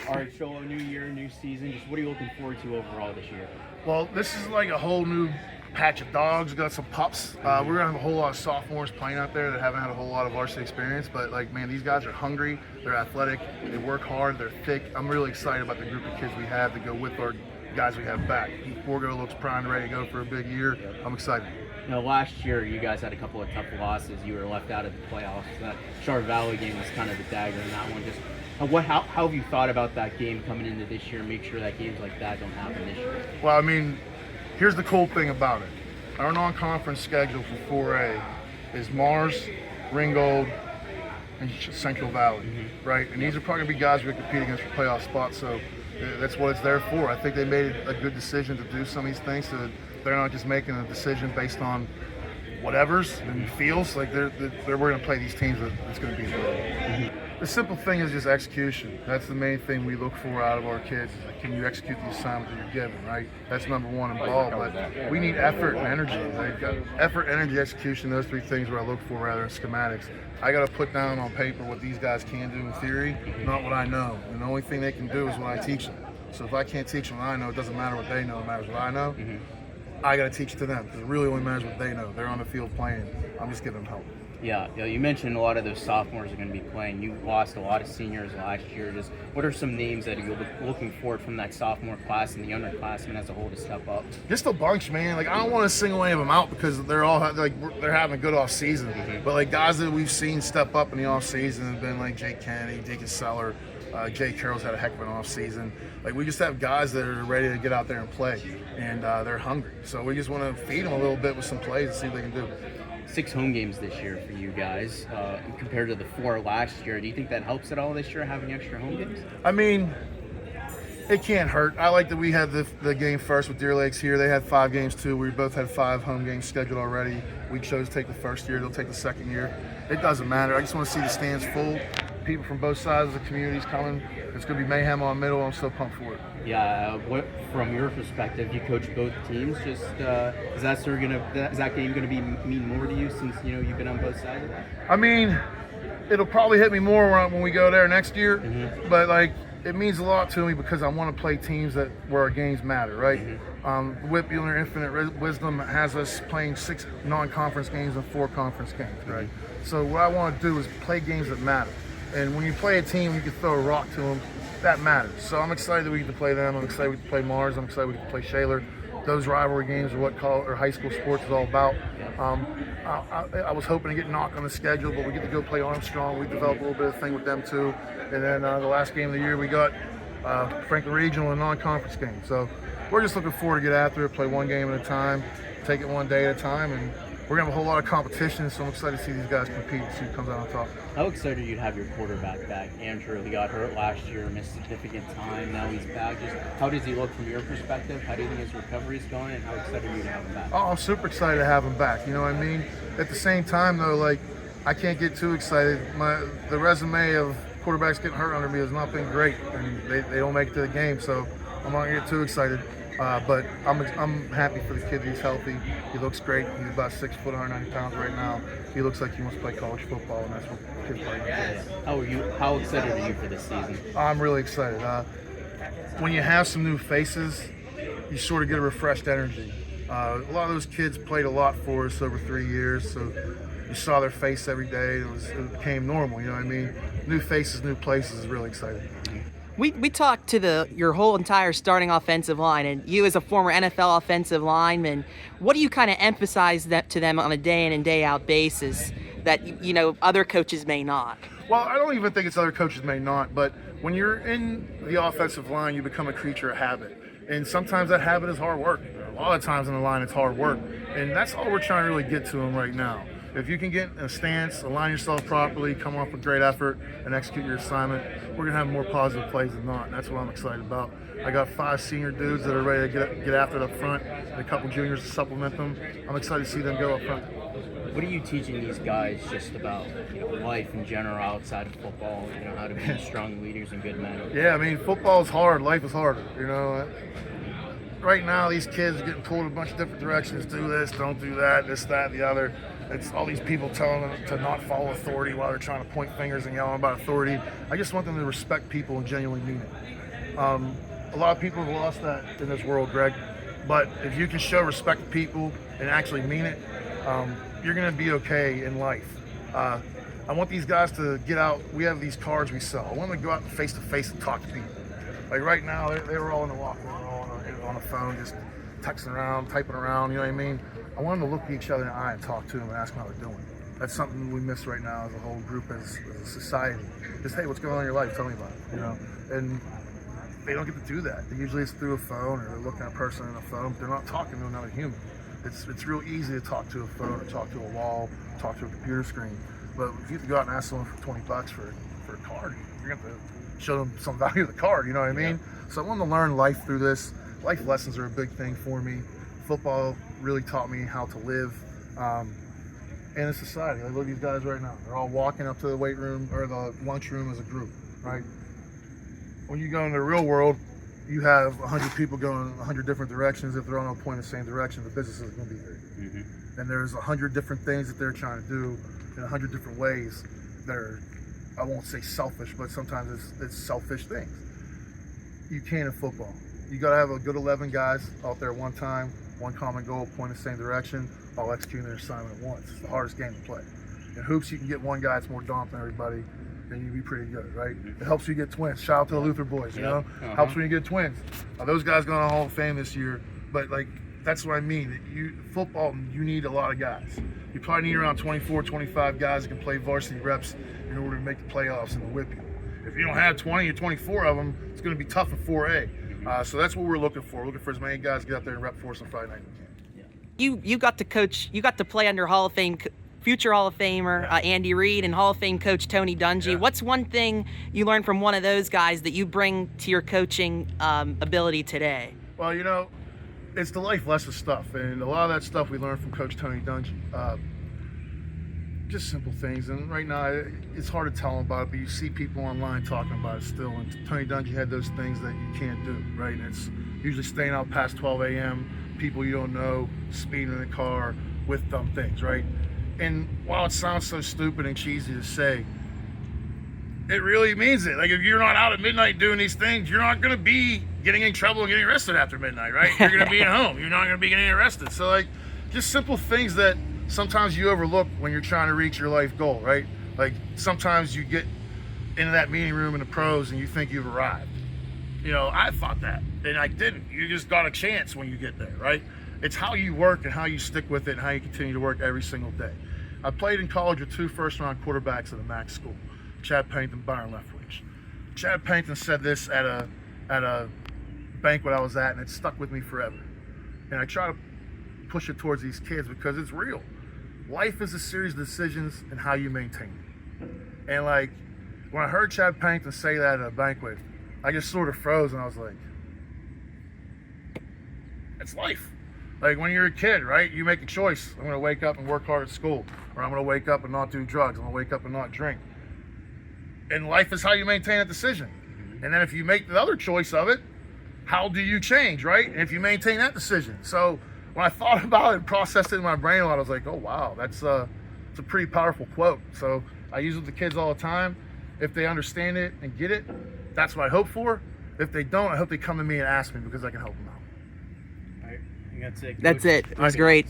All right, Sciullo, new year, new season. Just what are you looking forward to overall this year? Well, this is like a whole new patch of dogs. We got some pups. We're gonna have a whole lot of sophomores playing out there that haven't had a whole lot of varsity experience. But like, man, these guys are hungry. They're athletic. They work hard. They're thick. I'm really excited about the group of kids we have to go with our guys we have back. Borgo looks primed, ready to go for a big year. I'm excited. Now, last year you guys had a couple of tough losses. You were left out of the playoffs. That Char Valley game was kind of the dagger in that one. Just how have you thought about that game coming into this year? Make sure that games like that don't happen this year. Well, I mean, here's the cool thing about it. Our non-conference schedule for 4A is Mars, Ringgold, and Central Valley, right? And these are probably going to be guys we're going to compete against for playoff spots, so that's what it's there for. I think they made a good decision to do some of these things so that they're not just making a decision based on whatever's and feels like we're going to play these teams that's going to be there. The simple thing is just execution. That's the main thing we look for out of our kids. Is like, can you execute the assignment that you're given, right? That's number one in ball, but we need effort and energy. Like, effort, energy, execution, those three things are what I look for rather than schematics. I got to put down on paper what these guys can do in theory, not what I know. And the only thing they can do is what I teach them. So if I can't teach them what I know, it doesn't matter what they know, it matters what I know. I got to teach it to them because it really only matters what they know. They're on the field playing. I'm just giving them help. Yeah, you mentioned a lot of those sophomores are going to be playing. You lost a lot of seniors last year. Just what are some names that you're looking for from that sophomore class and the underclassmen as a whole to step up? Just a bunch, man. Like, I don't want to single any of them out because they're having a good off season. But like guys that we've seen step up in the off season have been like Jake Kennedy, Deacon Seller, Jay Carroll's had a heck of an off season. Like, we just have guys that are ready to get out there and play, and they're hungry. So we just want to feed them a little bit with some plays and see what they can do. 6 home games this year for you guys compared to the 4 last year. Do you think that helps at all this year, having extra home games? I mean, it can't hurt. I like that we had the game first with Deer Lakes here. They had 5 games too. We both had 5 home games scheduled already. We chose to take the first year. They'll take the second year. It doesn't matter. I just want to see the stands full. People from both sides of the community's coming. It's going to be mayhem on middle. I'm so pumped for it. Yeah. What, from your perspective, you coach both teams. Just is that game going to mean more to you since you've been on both sides of that? I mean, it'll probably hit me more when we go there next year. But like, it means a lot to me because I want to play teams where our games matter, right? WPIAL in their infinite wisdom has us playing 6 non-conference games and 4 conference games, right? So what I want to do is play games that matter. And when you play a team, you can throw a rock to them. That matters. So I'm excited that we get to play them. I'm excited we get to play Mars. I'm excited we get to play Shaler. Those rivalry games are what high school sports is all about. I was hoping to get knocked on the schedule, but we get to go play Armstrong. We developed a little bit of thing with them too. And then the last game of the year, we got Franklin Regional and non-conference game. So we're just looking forward to get after it, play one game at a time, take it one day at a time, and we're going to have a whole lot of competition, so I'm excited to see these guys compete and see who comes out on top. How excited are you to have your quarterback back? Andrew, he got hurt last year, missed significant time. Now he's back. Just how does he look from your perspective? How do you think his recovery's going, and how excited are you to have him back? Oh, I'm super excited to have him back. You know what I mean? At the same time, though, like, I can't get too excited. The resume of quarterbacks getting hurt under me has not been great, and they don't make it to the game, so I'm not going to get too excited. But I'm happy for the kid. He's healthy. He looks great. He's about 6 foot, 190 pounds right now. He looks like he wants to play college football, and that's what kids play. How excited are you for this season? I'm really excited. When you have some new faces, you sort of get a refreshed energy. A lot of those kids played a lot for us over 3 years, so you saw their face every day. It became normal. You know what I mean? New faces, new places is really exciting. We talked to your whole entire starting offensive line, and you as a former NFL offensive lineman, what do you kind of emphasize to them on a day in and day out basis that other coaches may not? Well, I don't even think it's other coaches may not, but when you're in the offensive line, you become a creature of habit, and sometimes that habit is hard work. A lot of times in the line, it's hard work, and that's all we're trying to really get to them right now. If you can get in a stance, align yourself properly, come off with great effort, and execute your assignment, we're going to have more positive plays than not. And that's what I'm excited about. I got 5 senior dudes that are ready to get after it up front, and a couple juniors to supplement them. I'm excited to see them go up front. What are you teaching these guys just about life in general outside of football? How to be strong leaders and good men? Yeah, I mean, football is hard. Life is harder. Right now, these kids are getting pulled a bunch of different directions. Do this, don't do that, this, that, the other. It's all these people telling them to not follow authority while they're trying to point fingers and yelling about authority. I just want them to respect people and genuinely mean it. A lot of people have lost that in this world, Greg. But if you can show respect to people and actually mean it, you're going to be okay in life. I want these guys to get out. We have these cards we sell. I want them to go out face to face and talk to people. Like right now, they were all in the locker room, all on a phone, just texting around, typing around, you know what I mean? I want them to look at each other in the eye and talk to them and ask them how they're doing. That's something we miss right now as a whole group, as a society. Just, hey, what's going on in your life? Tell me about it, you know? And they don't get to do that. Usually it's through a phone, or they're looking at a person on a phone, but they're not talking to another human. It's real easy to talk to a phone, or talk to a wall, talk to a computer screen. But if you have to go out and ask someone for $20 for a card, you're going to have to show them some value of the card, you know what I mean? Yeah. So I wanted to learn life through this. Life lessons are a big thing for me. Football really taught me how to live in a society. I look at these guys right now. They're all walking up to the weight room or the lunchroom as a group, right? When you go in the real world, you have 100 people going 100 different directions. If they're all pointing the same direction, the business is going to be there. Mm-hmm. And there's 100 different things that they're trying to do in 100 different ways that are, I won't say selfish, but sometimes it's selfish things. You can't in football. You got to have a good 11 guys out there at one time, one common goal, point in the same direction, all executing their assignment at once. It's the hardest game to play. In hoops, you can get one guy that's more dominant than everybody, and you'd be pretty good, right? It helps you get twins. Shout out to the Luther boys, you know? Helps when you get twins. Those guys going to Hall of Fame this year, but like, that's what I mean. Football, you need a lot of guys. You probably need around 24, 25 guys that can play varsity reps in order to make the playoffs and to whip you. If you don't have 20 or 24 of them, it's going to be tough in 4A. So that's what we're looking for. We're looking for as many guys to get out there and rep for us on Friday night. You got to coach. You got to play under Hall of Fame, future Hall of Famer Andy Reid and Hall of Fame coach Tony Dungy. Yeah. What's one thing you learned from one of those guys that you bring to your coaching ability today? Well, you know, it's the life lesson stuff, and a lot of that stuff we learned from Coach Tony Dungy. Just simple things, and right now it's hard to tell them about it, but you see people online talking about it still, and Tony Dungy had those things that you can't do, right? And it's usually staying out past 12 a.m., people you don't know, speeding in the car with dumb things, right? And while it sounds so stupid and cheesy to say, it really means it. Like, if you're not out at midnight doing these things, you're not going to be getting in trouble and getting arrested after midnight, right? You're going to be at home. You're not going to be getting arrested. So, like, just simple things that sometimes you overlook when you're trying to reach your life goal, right? Like, sometimes you get into that meeting room in the pros and you think you've arrived. You know, I thought that, and I didn't. You just got a chance when you get there, right? It's how you work and how you stick with it and how you continue to work every single day. I played in college with 2 first-round quarterbacks at a MAC school, Chad Pennington, Byron Leftwich. Chad Pennington said this at a banquet I was at, and it stuck with me forever. And I try to push it towards these kids because it's real. Life is a series of decisions and how you maintain it. And like, when I heard Chad Pennington say that at a banquet, I just sort of froze and I was like, it's life. Like, when you're a kid, right, you make a choice. I'm going to wake up and work hard at school, or I'm going to wake up and not do drugs. I'm going to wake up and not drink. And life is how you maintain a decision. And then if you make the other choice of it, how do you change, right? And if you maintain that decision. So when I thought about it and processed it in my brain a lot, I was like, oh, wow, it's a pretty powerful quote. So I use it with the kids all the time. If they understand it and get it, that's what I hope for. If they don't, I hope they come to me and ask me because I can help them out. All right. I think that's it. That's it. It was great.